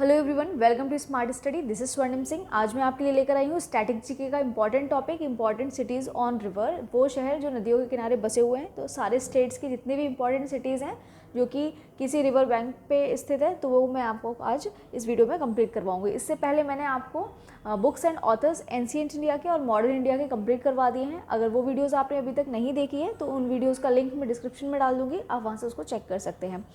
Hello everyone, welcome to smart study. This is Swarnim Singh. आज मैं आपके लिए लेकर आई हूँ स्टैटिक जीके का important topic, important cities on river. वो शहर जो नदियों के किनारे बसे हुए हैं। तो सारे स्टेट्स की जितने भी इंपॉर्टेंट सिटीज़ हैं जो कि किसी रिवर बैंक पे स्थित है, तो वो मैं आपको आज इस वीडियो में कंप्लीट करवाऊंगी। इससे पहले मैंने आपको books and authors ancient India के और मॉडर्न इंडिया के कंप्लीट करवा दिए हैं। अगर वो वीडियोज़ आपने अभी तक नहीं देखी है तो उन वीडियोज़ का लिंक मैं डिस्क्रिप्शन में डाल दूँगी, आप वहाँ से उसको चेक कर सकते हैं।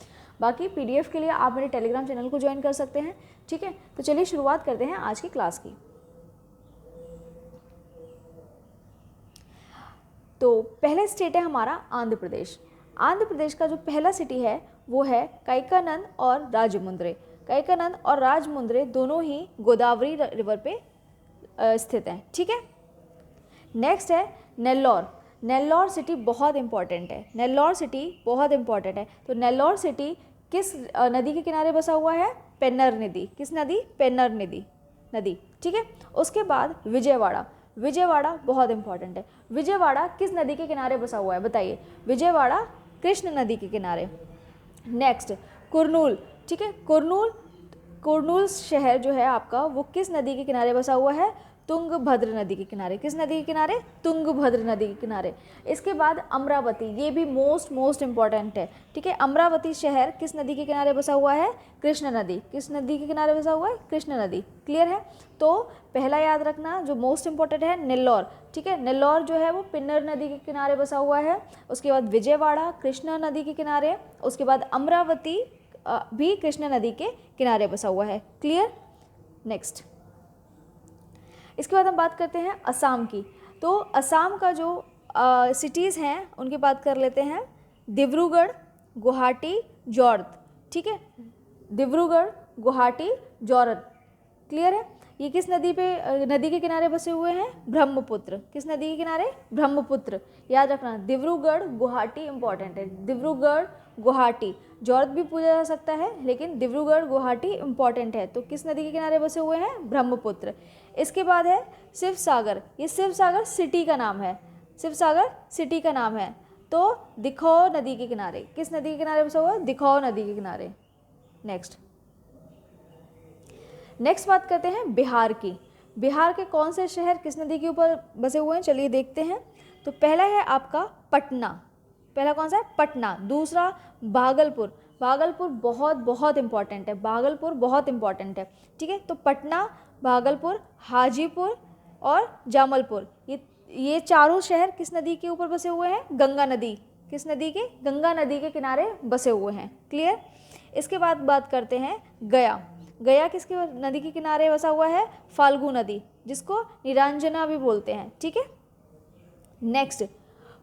बाकी पीडीएफ के लिए आप मेरे टेलीग्राम चैनल को ज्वाइन कर सकते हैं। ठीक है, तो चलिए शुरुआत करते हैं आज की क्लास की। तो पहला स्टेट है हमारा आंध्र प्रदेश। आंध्र प्रदेश का जो पहला सिटी है वो है कैकानंद और राजमुंद्रे। कैकानंद और राजमुंद्रे दोनों ही गोदावरी रिवर पे स्थित हैं। ठीक है, नेक्स्ट है नेल्लौर। नेल्लौर सिटी बहुत इंपॉर्टेंट है। नेल्लौर सिटी बहुत इंपॉर्टेंट है। तो नेल्लौर सिटी किस नदी के किनारे बसा हुआ है? पेन्नर नदी। किस नदी? पेन्नर नदी। ठीक है, उसके बाद विजयवाड़ा। विजयवाड़ा बहुत इंपॉर्टेंट है। विजयवाड़ा किस नदी के किनारे बसा हुआ है बताइए? विजयवाड़ा कृष्ण नदी के किनारे। नेक्स्ट कुरनूल। ठीक है, कुरनूल शहर जो है आपका वो किस नदी के किनारे बसा हुआ है? तुंगभद्र नदी के किनारे। किस नदी के किनारे? तुंगभद्र नदी के किनारे। इसके बाद अमरावती, ये भी मोस्ट इंपॉर्टेंट है। ठीक है, अमरावती शहर किस नदी के किनारे बसा हुआ है? कृष्ण नदी। किस नदी के किनारे बसा हुआ है? कृष्ण नदी। क्लियर है? तो पहला याद रखना जो मोस्ट इंपॉर्टेंट है नेल्लौर। ठीक है, नेल्लौर जो है वो पिन्नर नदी के किनारे बसा हुआ है। उसके बाद विजयवाड़ा कृष्णा नदी के किनारे। उसके बाद अमरावती भी कृष्णा नदी के किनारे बसा हुआ है। क्लियर? नेक्स्ट, इसके बाद हम बात करते हैं असम की। तो असम का जो सिटीज़ हैं उनकी बात कर लेते हैं। डिब्रूगढ़, गुवाहाटी, जोरत। ठीक है, डिब्रूगढ़, गुवाहाटी, जोरत। क्लियर है? ये किस नदी के किनारे बसे हुए हैं? ब्रह्मपुत्र। किस नदी के किनारे? ब्रह्मपुत्र। याद रखना, डिब्रूगढ़ गुवाहाटी इंपॉर्टेंट है। डिब्रूगढ़ गुवाहाटी, जोरत भी पूछा जा सकता है लेकिन डिब्रूगढ़ गुवाहाटी इंपॉर्टेंट है। तो किस नदी के किनारे बसे हुए हैं? ब्रह्मपुत्र। इसके बाद है शिवसागर। ये शिवसागर सिटी का नाम है। शिवसागर सिटी का नाम है। तो दिखौ नदी के किनारे। किस नदी के किनारे बसा हुआ है? दिखौ नदी के किनारे। नेक्स्ट बात करते हैं बिहार की। बिहार के कौन से शहर किस नदी के ऊपर बसे हुए हैं? चलिए देखते हैं। तो पहला है आपका पटना। पहला कौन सा है? पटना। दूसरा भागलपुर। भागलपुर बहुत इंपॉर्टेंट है। भागलपुर बहुत इंपॉर्टेंट है। ठीक है, तो पटना, भागलपुर, हाजीपुर और जामलपुर, ये चारों शहर किस नदी के ऊपर बसे हुए हैं? गंगा नदी। किस नदी के? गंगा नदी के किनारे बसे हुए हैं। क्लियर? इसके बाद बात करते हैं गया। गया किसके नदी के किनारे बसा हुआ है? फाल्गु नदी, जिसको निरंजना भी बोलते हैं। ठीक है, नेक्स्ट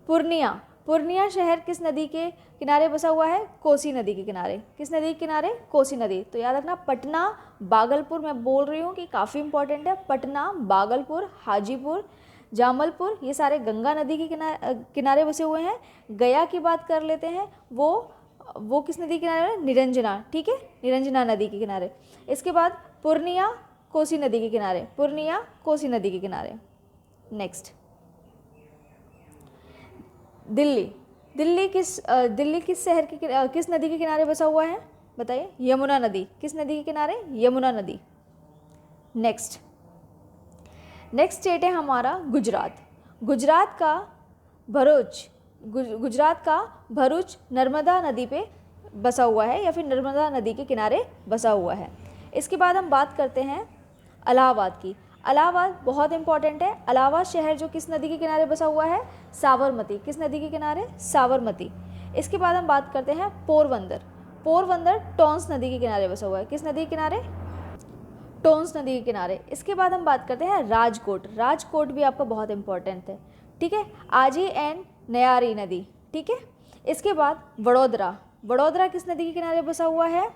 पूर्णिया। पूर्णिया शहर किस नदी के किनारे बसा हुआ है? कोसी नदी के किनारे। किस नदी के किनारे? कोसी नदी। तो याद रखना पटना, भागलपुर, मैं बोल रही हूँ कि काफ़ी इंपॉर्टेंट है। पटना, भागलपुर, हाजीपुर, जामलपुर, ये सारे गंगा नदी के किनारे बसे हुए हैं। गया की बात कर लेते हैं, वो किस नदी के किनारे है? निरंजना। ठीक है, निरंजना नदी के किनारे। इसके बाद पूर्णिया कोसी नदी के किनारे। पूर्णिया कोसी नदी के किनारे। नेक्स्ट दिल्ली। दिल्ली किस शहर के किस नदी के किनारे बसा हुआ है बताइए? यमुना नदी। किस नदी के किनारे? यमुना नदी। नेक्स्ट स्टेट है हमारा गुजरात। गुजरात का भरूच नर्मदा नदी पे बसा हुआ है या फिर नर्मदा नदी के किनारे बसा हुआ है। इसके बाद हम बात करते हैं इलाहाबाद की। इलाहाबाद बहुत इंपॉर्टेंट है। इलाहाबाद शहर जो किस नदी के किनारे बसा हुआ है? साबरमती। किस नदी के किनारे? साबरमती। इसके बाद हम बात करते हैं पोरबंदर। पोरबंदर टोंस नदी के किनारे बसा हुआ है। किस नदी के किनारे? टोंस नदी के किनारे। इसके बाद हम बात करते हैं राजकोट। राजकोट भी आपका बहुत इंपॉर्टेंट है। ठीक है, आजी एंड नयारी नदी। ठीक है, इसके बाद वडोदरा। वडोदरा किस नदी के किनारे बसा हुआ है?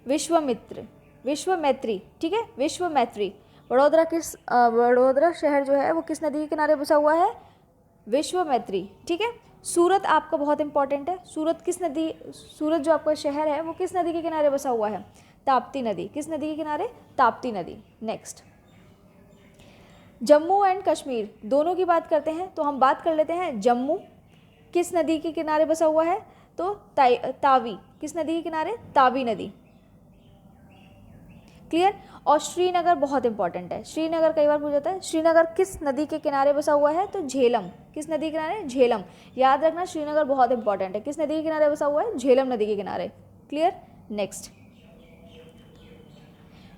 विश्वामित्री। ठीक है, विश्वामित्री। वडोदरा शहर जो है वो किस नदी के किनारे बसा हुआ है? विश्वामित्री। ठीक है, सूरत आपका बहुत इंपॉर्टेंट है। सूरत जो आपका शहर है वो किस नदी के किनारे बसा हुआ है? ताप्ती नदी। किस नदी के किनारे? ताप्ती नदी। नेक्स्ट जम्मू एंड कश्मीर, दोनों की बात करते हैं। तो हम बात कर लेते हैं जम्मू किस नदी के किनारे बसा हुआ है? तो तावी। किस नदी के किनारे? तावी नदी। क्लियर। और श्रीनगर बहुत इंपॉर्टेंट है, श्रीनगर कई बार पूछा जाता है। श्रीनगर किस नदी के किनारे बसा हुआ है? तो झेलम। किस नदी के किनारे? झेलम। याद रखना श्रीनगर बहुत इंपॉर्टेंट है। किस नदी के किनारे बसा हुआ है? झेलम नदी के किनारे। क्लियर। नेक्स्ट,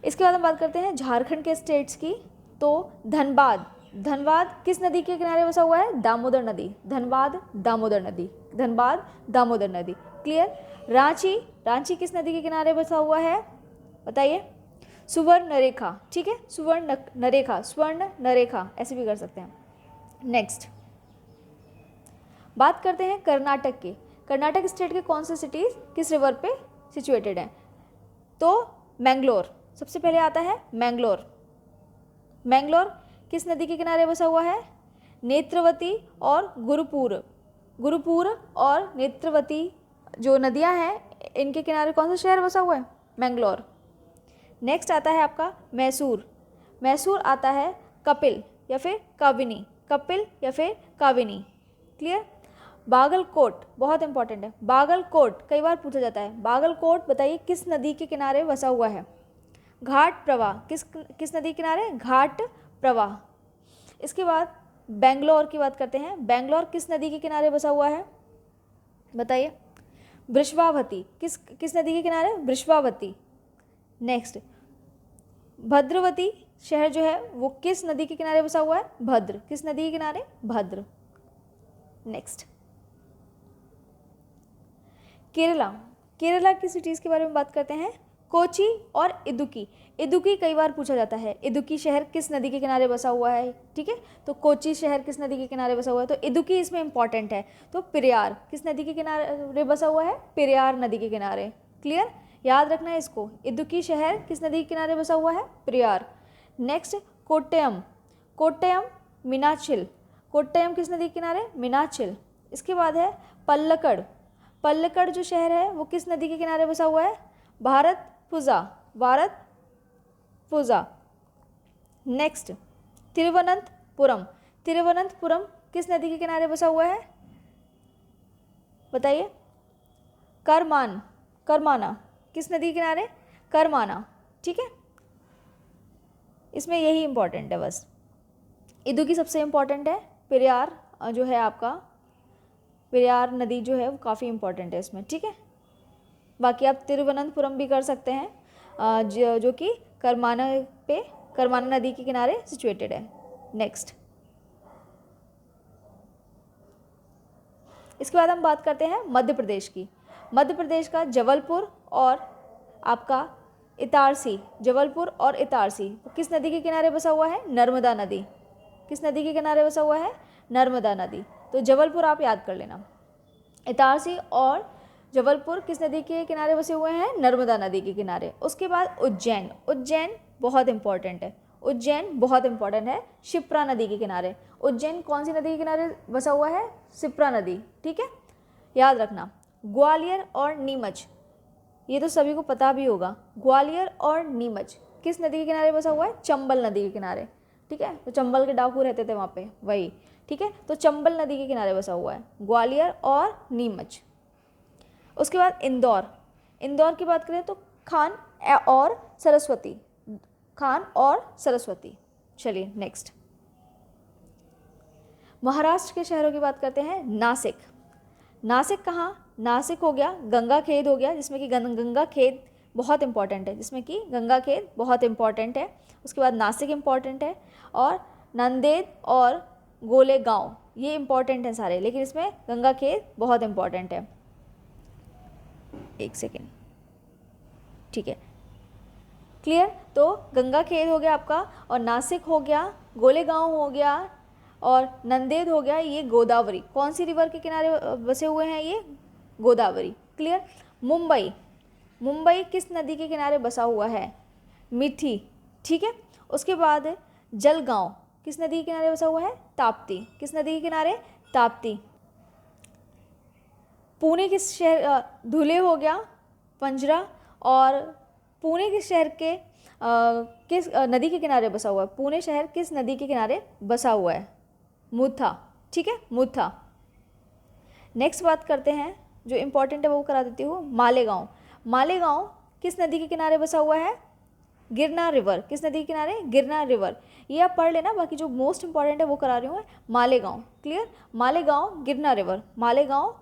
इसके बाद हम बात करते हैं झारखंड के स्टेट्स की। तो धनबाद, धनबाद किस नदी के किनारे बसा हुआ है? दामोदर नदी। धनबाद दामोदर नदी, धनबाद दामोदर नदी। क्लियर। रांची, रांची किस नदी के किनारे बसा हुआ है? बताइए। सुवर्ण रेखा, ठीक है, सुवर्ण नरेखा, स्वर्ण नरेखा ऐसे भी कर सकते हैं। नेक्स्ट, बात करते हैं कर्नाटक की। कर्नाटक स्टेट के कौन से सिटीज किस रिवर पे सिचुएटेड हैं? तो मैंगलोर, सबसे पहले आता है मैंगलोर। मैंगलोर किस नदी के किनारे बसा हुआ है? नेत्रवती और गुरुपुर। गुरुपुर और नेत्रवती जो नदियां हैं इनके किनारे कौन सा शहर बसा हुआ है? मैंगलोर। नेक्स्ट आता है आपका मैसूर। मैसूर आता है कपिल या फिर काबिनी, कपिल या फिर काबिनी। क्लियर। बागलकोट बहुत इंपॉर्टेंट है, बागलकोट कई बार पूछा जाता है। बागलकोट बताइए किस नदी के किनारे बसा हुआ है? घाट प्रवाह, किस नदी के किनारे? घाट प्रवाह। इसके बाद बेंगलोर की बात करते हैं। बेंगलोर किस नदी के किनारे बसा हुआ है? बताइए। वृषभावती, किस नदी के किनारे? वृषभावती। नेक्स्ट, भद्रवती शहर जो है वो किस नदी के किनारे बसा हुआ है? भद्र। किस नदी के किनारे? भद्र। नेक्स्ट, केरला। केरला की सिटीज़ के बारे में बात करते हैं। कोची और इदुकी। इदुकी कई बार पूछा जाता है, इदुकी शहर किस नदी के किनारे बसा हुआ है? ठीक है, तो कोची शहर किस नदी के किनारे बसा हुआ है? तो इदुकी इसमें इंपॉर्टेंट है। तो पेरियार किस नदी के किनारे बसा हुआ है? पेरियार नदी के किनारे। क्लियर, याद रखना है इसको। इदुकी शहर किस नदी के किनारे बसा हुआ है? पेरियार। नेक्स्ट, कोट्टयम। कोट्टयम मीनाचिल। कोट्टयम किस नदी के किनारे? मीनाचिल। इसके बाद है पल्लकड़। पल्लकड़ जो शहर है वो किस नदी के किनारे बसा हुआ है? भारतपुजा। भारतपुजा। नेक्स्ट, तिरुवनंतपुरम। तिरुवनंतपुरम किस नदी के किनारे बसा हुआ है? बताइए। करमान, करमाना किस नदी के किनारे? करमाना। ठीक है, इसमें यही इंपॉर्टेंट है बस। इदुकी सबसे इंपॉर्टेंट है। पेरियार जो है आपका, पेरियार नदी जो है वो काफ़ी इंपॉर्टेंट है इसमें। ठीक है, बाकी आप तिरुवनंतपुरम भी कर सकते हैं जो कि करमाना पे, करमाना नदी के किनारे सिचुएटेड है। नेक्स्ट, इसके बाद हम बात करते हैं मध्य प्रदेश की। मध्य प्रदेश का जबलपुर और आपका इटारसी। जबलपुर और इटारसी किस नदी के किनारे बसा हुआ है? नर्मदा नदी। किस नदी के किनारे बसा हुआ है? नर्मदा नदी। तो जबलपुर आप याद कर लेना। इटारसी और जबलपुर किस नदी के किनारे बसे हुए हैं? नर्मदा नदी के किनारे। उसके बाद उज्जैन। उज्जैन बहुत इंपॉर्टेंट है। उज्जैन बहुत इंपॉर्टेंट है, शिप्रा नदी के किनारे। उज्जैन कौन सी नदी के किनारे बसा हुआ है? शिप्रा नदी। ठीक है, याद रखना। ग्वालियर और नीमच, ये तो सभी को पता भी होगा। ग्वालियर और नीमच किस नदी के किनारे बसा हुआ है? चंबल नदी के किनारे। ठीक है, तो चंबल के डाकू रहते थे वहाँ पे, वही। ठीक है, तो चंबल नदी के किनारे बसा हुआ है ग्वालियर और नीमच। उसके बाद इंदौर। इंदौर की बात करें तो खान और सरस्वती। खान और सरस्वती। चलिए नेक्स्ट, महाराष्ट्र के शहरों की बात करते हैं। नासिक। नासिक कहाँ? नासिक हो गया गंगा खेद हो गया, जिसमें कि गंगा खेद बहुत इंपॉर्टेंट है, जिसमें कि गंगा खेद बहुत इंपॉर्टेंट है। उसके बाद नासिक इंपॉर्टेंट है, और नंदेद और गोलेगांव ये इंपॉर्टेंट हैं सारे, लेकिन इसमें गंगा खेद बहुत इंपॉर्टेंट है। एक सेकेंड, ठीक है, क्लियर। तो गंगा खेद हो गया आपका, और नासिक हो गया, गोलेगांव हो गया, और नंदेद हो गया। ये गोदावरी, कौन सी रिवर के किनारे बसे हुए हैं? ये गोदावरी। क्लियर। मुंबई। मुंबई किस नदी के किनारे बसा हुआ है? मिठी। ठीक है, उसके बाद जलगांव किस नदी के किनारे बसा हुआ है? ताप्ती। किस नदी के किनारे? ताप्ती। पुणे किस शहर? धुले हो गया, पंजरा। और पुणे किस शहर के किस नदी के किनारे बसा हुआ है? पुणे शहर किस नदी के किनारे बसा हुआ है? मुथा। ठीक है, मुथा। नेक्स्ट बात करते हैं, जो इम्पोर्टेंट है वो करा देती हूँ। मालेगांव। मालेगांव किस नदी के किनारे बसा हुआ है? गिरना रिवर, किस नदी के किनारे, गिरना रिवर। ये आप पढ़ लेना, बाकी जो मोस्ट इंपॉर्टेंट है वो करा रही हूँ मैं। मालेगांव, क्लियर, मालेगांव गिरना रिवर, मालेगांव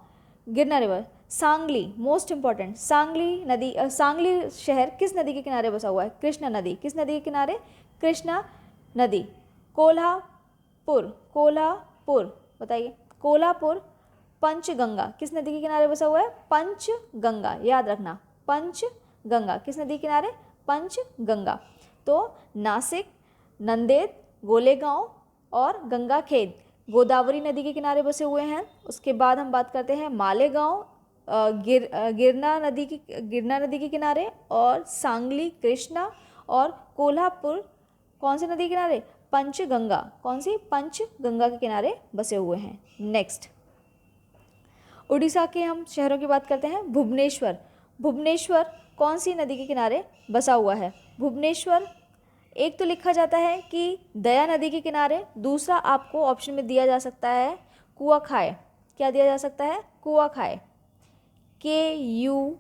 गिरना river. Sangli, most important, Sangli नदी, सांगली शहर किस नदी के किनारे बसा हुआ है, कृष्णा नदी, किस नदी के किनारे, कृष्णा नदी। कोल्हापुर, कोल्हापुर बताइए, कोल्हापुर पंचगंगा किस नदी के किनारे बसा हुआ है, पंचगंगा, याद रखना, पंचगंगा किस नदी के किनारे, पंचगंगा। तो नासिक, नंदेड़, गोलेगांव और गंगाखेड गोदावरी नदी के किनारे बसे हुए हैं। उसके बाद हम बात करते हैं मालेगांव गिरना नदी के किनारे, और सांगली कृष्णा, और कोल्हापुर कौन सी नदी के किनारे, पंचगंगा, कौन सी, पंचगंगा के किनारे बसे हुए हैं। नेक्स्ट उड़ीसा के हम शहरों की बात करते हैं। भुवनेश्वर, भुवनेश्वर कौन सी नदी के किनारे बसा हुआ है, भुवनेश्वर एक तो लिखा जाता है कि दया नदी के किनारे, दूसरा आपको ऑप्शन में दिया जा सकता है कुआखाई, क्या दिया जा सकता है, कुआखाई, KUAKHAI,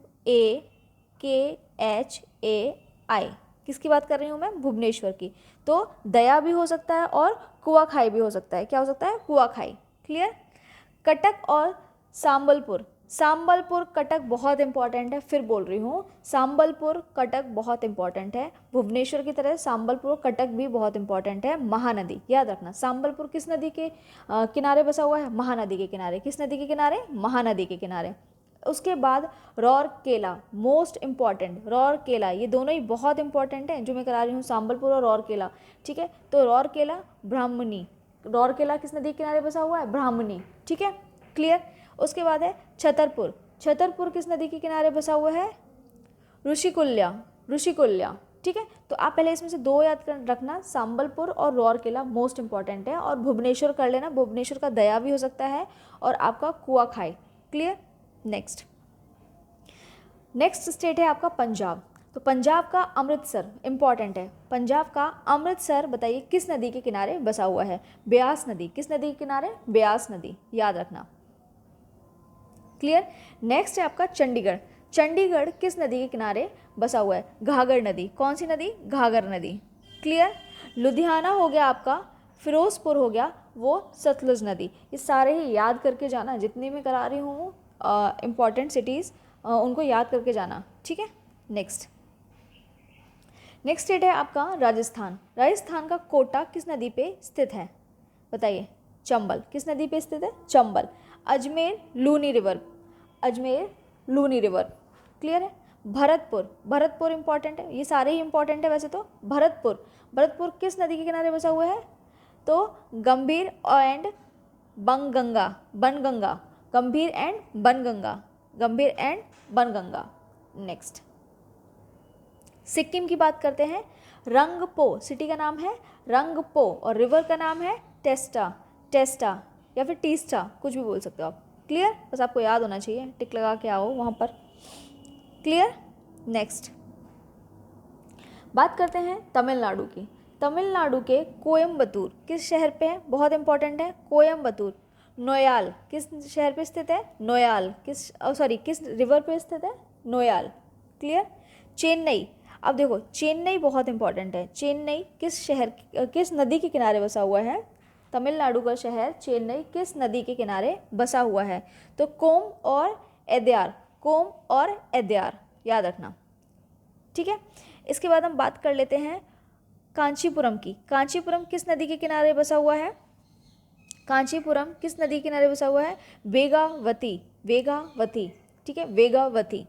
किसकी बात कर रही हूँ मैं, भुवनेश्वर की। तो दया भी हो सकता है और कुआखाई भी हो सकता है, क्या हो सकता है, कुआखाई, क्लियर। कटक और संबलपुर, संबलपुर कटक बहुत इंपॉर्टेंट है, फिर बोल रही हूँ, संबलपुर कटक बहुत इंपॉर्टेंट है। भुवनेश्वर की तरह संबलपुर कटक भी बहुत इंपॉर्टेंट है। महानदी, याद रखना, संबलपुर किस नदी के किनारे बसा हुआ है, महानदी के किनारे, किस नदी के किनारे, महानदी के किनारे। उसके बाद रौरकेला, मोस्ट इंपॉर्टेंट, रौरकेला, ये दोनों ही बहुत इंपॉर्टेंट हैं जो मैं करा रही हूँ, संबलपुर और रौरकेला, ठीक है। तो रौरकेला ब्राह्मणी, रौरकेला किस नदी के किनारे बसा हुआ है, ब्राह्मणी, ठीक है, क्लियर। उसके बाद है छतरपुर, छतरपुर किस नदी के किनारे बसा हुआ है, ऋषिकुल्या, ऋषिकुल्या, ठीक है। तो आप पहले इसमें से दो याद कर रखना, संबलपुर और रौरकेला मोस्ट इंपॉर्टेंट है, और भुवनेश्वर कर लेना, भुवनेश्वर का दया भी हो सकता है, और आपका कुआखाई, क्लियर। नेक्स्ट स्टेट है आपका पंजाब। तो पंजाब का अमृतसर इंपॉर्टेंट है, पंजाब का अमृतसर बताइए किस नदी के किनारे बसा हुआ है, ब्यास नदी, किस नदी के किनारे, ब्यास नदी, याद रखना, क्लियर। नेक्स्ट है आपका चंडीगढ़, चंडीगढ़ किस नदी के किनारे बसा हुआ है, घाघर नदी, कौन सी नदी, घाघर नदी, क्लियर। लुधियाना हो गया आपका, फिरोजपुर हो गया वो सतलुज नदी। ये सारे ही याद करके जाना, जितनी मैं करा रही हूँ इम्पॉर्टेंट सिटीज़ उनको याद करके जाना, ठीक है। नेक्स्ट स्टेट है आपका राजस्थान, राजस्थान का कोटा किस नदी पे स्थित है बताइए, चंबल, किस नदी पे स्थित है, Chambal. Ajmer Luni river, Ajmer Luni river, clear है। भरतपुर, भरतपुर इंपॉर्टेंट है, ये सारे ही इंपॉर्टेंट है वैसे तो। भरतपुर, भरतपुर किस नदी के किनारे बसा हुआ है, तो गंभीर एंड बनगंगा, बनगंगा, गंभीर एंड बनगंगा, गंभीर एंड बनगंगा। नेक्स्ट सिक्किम की बात करते हैं। रंगपो सिटी का नाम है रंगपो, और रिवर का नाम है टेस्टा, टेस्टा या फिर टीस्टा, कुछ भी बोल सकते हो आप, क्लियर। बस आपको याद होना चाहिए, टिक लगा के आओ वहाँ पर, क्लियर। नेक्स्ट बात करते हैं तमिलनाडु की। तमिलनाडु के कोयम्बतूर किस शहर पे है, बहुत इंपॉर्टेंट है, कोयम्बतूर। नोयाल किस शहर पे स्थित है, नोयाल किस किस रिवर पे स्थित है, नोयाल, क्लियर। चेन्नई, अब देखो चेन्नई बहुत इंपॉर्टेंट है, चेन्नई किस शहर किस नदी के किनारे बसा हुआ है, तमिलनाडु का शहर चेन्नई किस नदी के किनारे बसा हुआ है, तो कोम और एद्यार, कोम और एद्यार, याद रखना, ठीक है। इसके बाद हम बात कर लेते हैं कांचीपुरम की। कांचीपुरम किस नदी के किनारे बसा हुआ है, कांचीपुरम किस नदी के किनारे बसा हुआ है, वेगावती, वेगावती, ठीक है, वेगावती,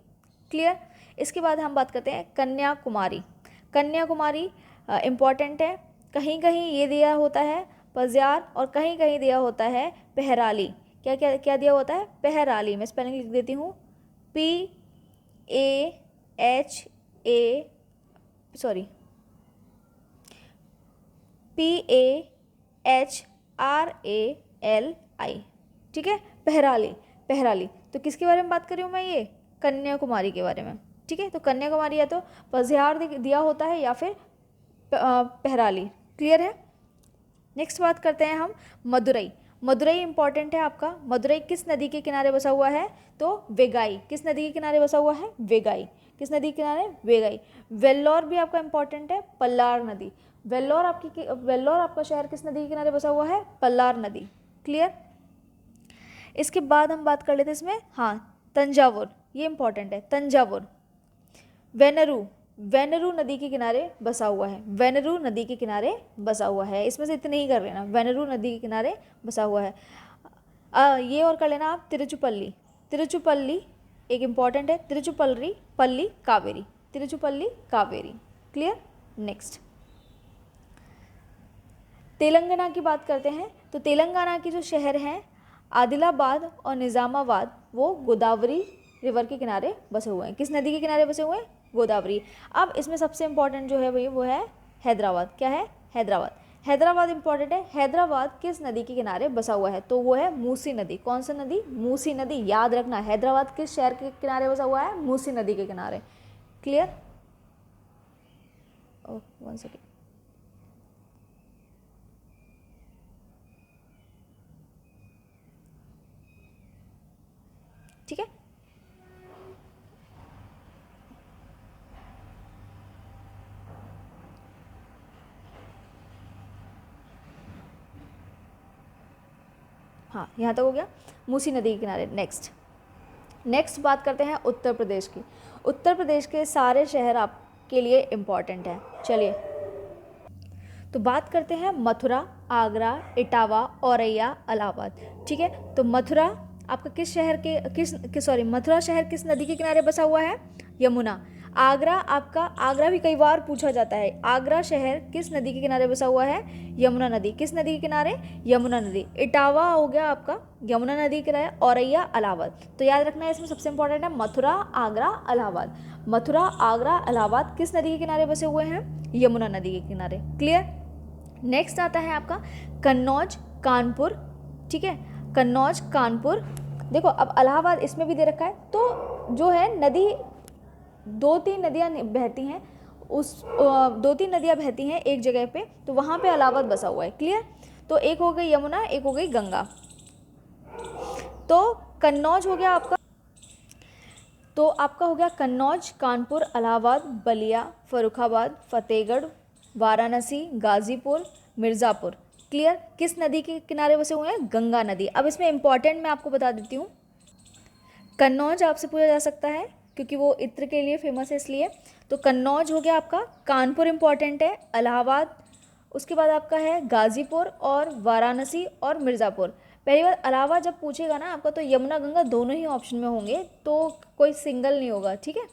क्लियर। इसके बाद हम बात करते हैं कन्याकुमारी। कन्याकुमारी इम्पॉर्टेंट है, कहीं कहीं ये दिया होता है पज़ियार, और कहीं कहीं दिया होता है पहराली, क्या क्या क्या दिया होता है, पहराली। मैं स्पेलिंग लिख देती हूँ, PAHRALI, ठीक है, पहराली, पहराली। तो किसके बारे में बात कर रही हूँ मैं, ये कन्याकुमारी के बारे में, ठीक है। तो कन्याकुमारी या तो पज़ियार दिया होता है या फिर पहराली, क्लियर है। नेक्स्ट बात करते हैं हम मदुरई। मदुरई इंपॉर्टेंट है आपका। मदुरई किस नदी के किनारे बसा हुआ है? तो वेगाई। किस नदी के किनारे बसा हुआ है? वेगाई। किस नदी के किनारे? वेगाई। वेल्लोर भी आपका इंपॉर्टेंट है, पल्लार नदी। वेल्लोर आपका शहर किस नदी के किनारे बसा हुआ है? पल्लार नदी। क्लियर। इसके बाद हम बात कर लेते हैं इसमें, हाँ, तंजावुर, ये इंपॉर्टेंट है, तंजावुर। वेनरू नदी के किनारे बसा हुआ है। वेनरू नदी के किनारे बसा हुआ है। इसमें से इतने ही कर लेना, वेनरू नदी के किनारे बसा हुआ है। ये और कर लेना आप, तिरुचुपल्ली। तिरुचुपल्ली एक इम्पॉर्टेंट है, तिरुचुपल्ली कावेरी। तिरुचुपल्ली कावेरी। क्लियर। नेक्स्ट तेलंगाना की बात करते हैं। तो तेलंगाना की जो शहर हैं आदिलाबाद और निज़ामाबाद, वो गोदावरी रिवर के किनारे बसे हुए हैं। किस नदी के किनारे बसे हुए हैं? गोदावरी। अब इसमें सबसे इंपॉर्टेंट जो है भाई वो है हैदराबाद। क्या है? हैदराबाद। हैदराबाद इंपॉर्टेंट है। हैदराबाद किस नदी के किनारे बसा हुआ है? तो वो है मूसी नदी। कौन सी नदी? मूसी नदी। याद रखना, हैदराबाद किस शहर के किनारे बसा हुआ है? मूसी नदी के किनारे। क्लियर। ओह, 1 सेकेंड। ठीक है। हाँ, यहाँ तक हो गया, मूसी नदी के किनारे। नेक्स्ट बात करते हैं उत्तर प्रदेश की। उत्तर प्रदेश के सारे शहर आपके लिए इम्पॉर्टेंट हैं। चलिए, तो बात करते हैं मथुरा, आगरा, इटावा, औरैया, इलाहाबाद। ठीक है। तो मथुरा आपका किस शहर के मथुरा शहर किस नदी के किनारे बसा हुआ है? यमुना। आगरा भी कई बार पूछा जाता है। आगरा शहर किस नदी के किनारे बसा हुआ है? यमुना नदी। किस नदी के किनारे? यमुना नदी। इटावा हो गया आपका यमुना नदी के किनारे, औरैया इलाहाबाद। तो याद रखना है, इसमें सबसे इंपॉर्टेंट है मथुरा, आगरा, इलाहाबाद। मथुरा, आगरा, इलाहाबाद किस नदी के किनारे बसे हुए हैं? यमुना नदी के किनारे। क्लियर। नेक्स्ट आता है आपका कन्नौज, कानपुर। ठीक है, कन्नौज, कानपुर। देखो, अब इलाहाबाद इसमें भी दे रखा है, तो जो है नदी, 2-3 नदियाँ बहती हैं, उस 2-3 नदियाँ बहती हैं एक जगह पे, तो वहाँ पे इलाहाबाद बसा हुआ है। क्लियर। तो एक हो गई यमुना, एक हो गई गंगा। तो कन्नौज हो गया आपका, तो आपका हो गया कन्नौज, कानपुर, इलाहाबाद, बलिया, फर्रुखाबाद, फतेहगढ़, वाराणसी, गाजीपुर, मिर्ज़ापुर। क्लियर। किस नदी के किनारे बसे हुए हैं? गंगा नदी। अब इसमें इंपॉर्टेंट मैं आपको बता देती हूँ, कन्नौज आपसे पूछा जा सकता है क्योंकि वो इत्र के लिए फेमस है, इसलिए। तो कन्नौज हो गया आपका, कानपुर इंपॉर्टेंट है, इलाहाबाद, उसके बाद आपका है गाजीपुर और वाराणसी और मिर्ज़ापुर। पहली बार इलाहाबाद जब पूछेगा ना आपका, तो यमुना गंगा दोनों ही ऑप्शन में होंगे, तो कोई सिंगल नहीं होगा। ठीक है,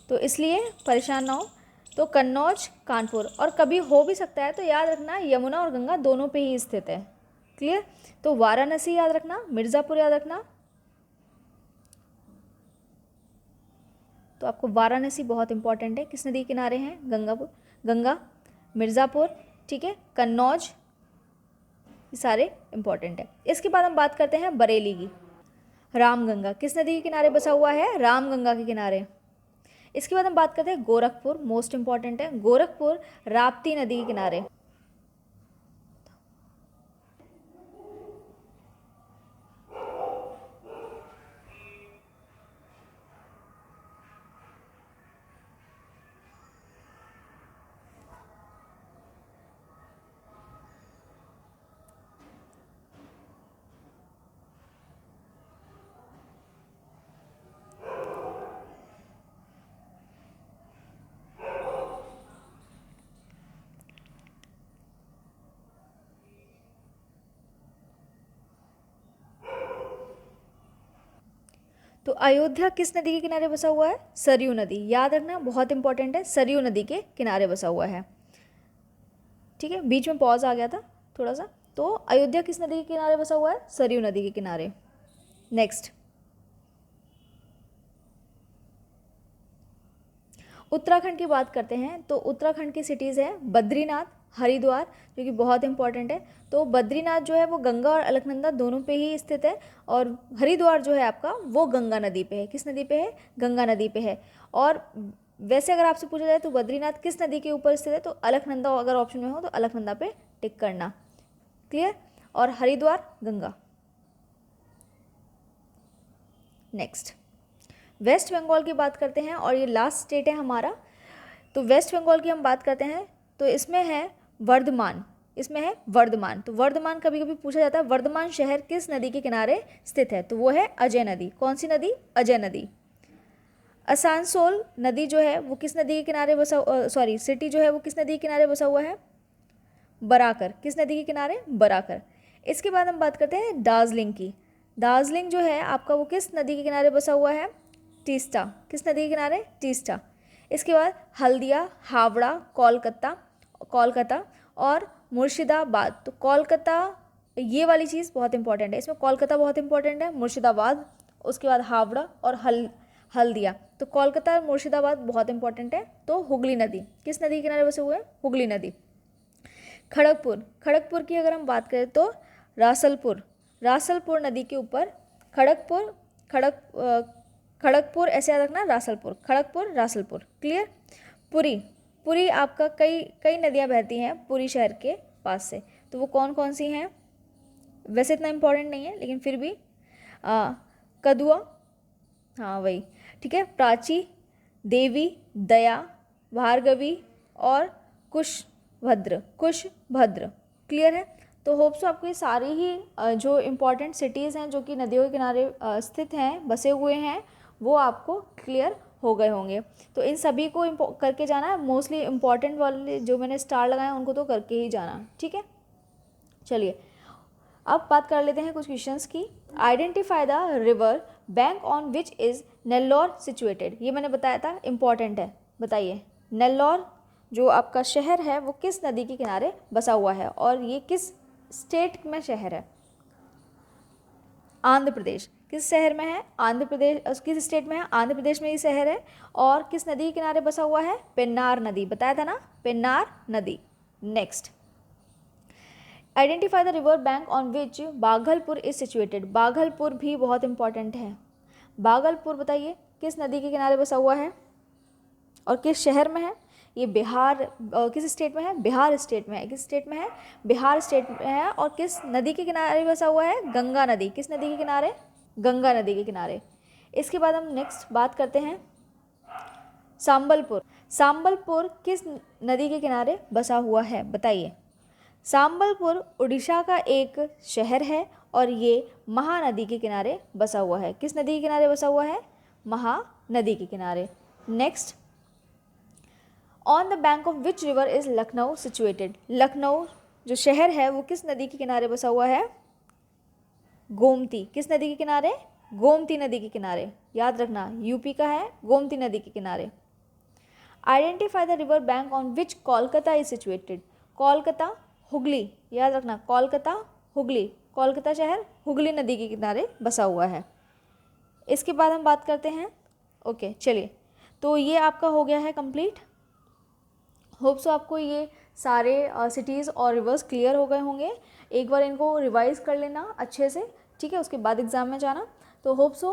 तो इसलिए परेशान ना हो। तो कन्नौज, कानपुर, और कभी हो भी सकता है, तो याद रखना यमुना और गंगा दोनों पे ही स्थित है। क्लियर। तो वाराणसी याद रखना, मिर्ज़ापुर याद रखना। तो आपको वाराणसी बहुत इंपॉर्टेंट है, किस नदी के किनारे हैं? गंगा, मिर्ज़ापुर, ठीक है, कन्नौज, ये सारे इंपॉर्टेंट है। इसके बाद हम बात करते हैं बरेली की। रामगंगा किस नदी के किनारे बसा हुआ है? रामगंगा के किनारे। इसके बाद हम बात करते हैं गोरखपुर, मोस्ट इंपॉर्टेंट है, गोरखपुर राप्ती नदी के किनारे। तो अयोध्या किस नदी के किनारे बसा हुआ है? सरयू नदी। याद रखना, बहुत इंपॉर्टेंट है, सरयू नदी के किनारे बसा हुआ है। ठीक है, बीच में पॉज आ गया था थोड़ा सा। तो अयोध्या किस नदी के किनारे बसा हुआ है? सरयू नदी के किनारे। नेक्स्ट, उत्तराखंड की बात करते हैं। तो उत्तराखंड की सिटीज़ है बद्रीनाथ, हरिद्वार, जो कि बहुत इंपॉर्टेंट है। तो बद्रीनाथ जो है वो गंगा और अलकनंदा दोनों पे ही स्थित है, और हरिद्वार जो है आपका वो गंगा नदी पे है। किस नदी पे है? गंगा नदी पे है। और वैसे अगर आपसे पूछा जाए तो बद्रीनाथ किस नदी के ऊपर स्थित है, तो अलकनंदा अगर ऑप्शन में हो तो अलकनंदा पे टिक करना। क्लियर। और हरिद्वार गंगा। नेक्स्ट वेस्ट बंगाल की बात करते हैं और ये लास्ट स्टेट है हमारा। तो वेस्ट बंगाल की हम बात करते हैं तो इसमें है वर्धमान, इसमें है वर्धमान। तो वर्धमान कभी कभी पूछा जाता है वर्धमान शहर किस नदी के किनारे स्थित है, तो वो है अजय नदी। कौन सी नदी? अजय नदी। आसनसोल नदी जो है वो किस नदी के किनारे बसा, सॉरी सिटी जो है वो किस नदी के किनारे बसा हुआ है? बराकर। किस नदी के किनारे? बराकर। इसके बाद हम बात करते हैं दार्जिलिंग की। दार्जिलिंग जो है आपका वो किस नदी के किनारे बसा हुआ है? तीस्ता। किस नदी के किनारे? तीस्ता। इसके बाद हल्दिया, हावड़ा, कोलकाता और मुर्शिदाबाद। तो कोलकाता, ये वाली चीज़ बहुत इंपॉर्टेंट है, इसमें कोलकाता बहुत इंपॉर्टेंट है, मुर्शिदाबाद, उसके बाद हावड़ा और हल्दिया। तो कोलकाता और मुर्शिदाबाद बहुत इंपॉर्टेंट है। तो हुगली नदी, किस नदी के किनारे बसे हुए हैं? हुगली नदी। खड़गपुर की अगर हम बात करें तो रासलपुर नदी के ऊपर खड़गपुर ऐसे याद रखना, खड़गपुर रासलपुर। क्लियर। पुरी आपका कई नदियाँ बहती हैं पुरी शहर के पास से, तो वो कौन कौन सी हैं? वैसे इतना इम्पोर्टेंट नहीं है लेकिन फिर भी कदुआ, हाँ वही, ठीक है, प्राची, देवी, दया, भार्गवी और कुशभद्र। क्लियर है। तो होप्स आपको ये सारी ही जो इम्पोर्टेंट सिटीज़ हैं जो कि नदियों के किनारे स्थित हैं, बसे हुए हैं, वो आपको क्लियर हो गए होंगे। तो इन सभी को करके जाना है, मोस्टली इम्पॉर्टेंट वाले जो मैंने स्टार लगाए उनको तो करके ही जाना, ठीक है। चलिए अब बात कर लेते हैं कुछ क्वेश्चंस की। Identify the river bank on which is Nellore situated. ये मैंने बताया था, इम्पॉर्टेंट है। बताइए नेल्लौर जो आपका शहर है वो किस नदी के किनारे बसा हुआ है और ये किस स्टेट में शहर है? आंध्र प्रदेश। किस शहर में है? आंध्र प्रदेश। किस स्टेट में है? आंध्र प्रदेश में ये शहर है। और किस नदी के किनारे बसा हुआ है? पेन्नार नदी। बताया था ना, पेन्नार नदी। Next identify the river bank on which Bhagalpur is situated. Bhagalpur भी बहुत इंपॉर्टेंट है। बाघलपुर बताइए किस नदी के किनारे बसा हुआ है और किस शहर में है? ये बिहार, किस स्टेट में है? बिहार स्टेट में है। किस स्टेट में है? बिहार स्टेट में है। और किस नदी के किनारे बसा हुआ है? गंगा नदी। किस नदी के किनारे? गंगा नदी के किनारे। इसके बाद हम नेक्स्ट बात करते हैं सांबलपुर किस नदी के किनारे बसा हुआ है? बताइए। सांबलपुर उड़ीसा का एक शहर है और ये महानदी के किनारे बसा हुआ है। किस नदी के किनारे बसा हुआ है? महानदी के किनारे। Next on the bank of which river is Lucknow situated. Lucknow जो शहर है वो किस नदी के किनारे बसा हुआ है? गोमती। किस नदी के किनारे? गोमती नदी के किनारे। याद रखना यूपी का है, गोमती नदी के किनारे। Identify the river bank on which Kolkata is situated. Kolkata, Hooghly. याद रखना कोलकाता, हुगली। कोलकाता शहर हुगली नदी के किनारे बसा हुआ है। इसके बाद हम बात करते हैं, ओके चलिए, तो ये आपका हो गया है कंप्लीट। होप सो आपको ये सारे सिटीज़ और रिवर्स क्लियर हो गए होंगे। एक बार इनको रिवाइज कर लेना अच्छे से, ठीक है, उसके बाद एग्ज़ाम में जाना। तो होप सो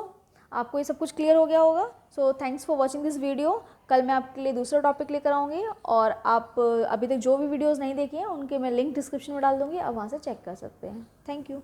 आपको ये सब कुछ क्लियर हो गया होगा। So thanks for watching this video. कल मैं आपके लिए दूसरा टॉपिक लेकर आऊँगी और आप अभी तक जो भी वीडियोज़ नहीं देखी हैं उनके मैं लिंक डिस्क्रिप्शन में डाल दूँगी, आप वहाँ से चेक कर सकते हैं। Thank you.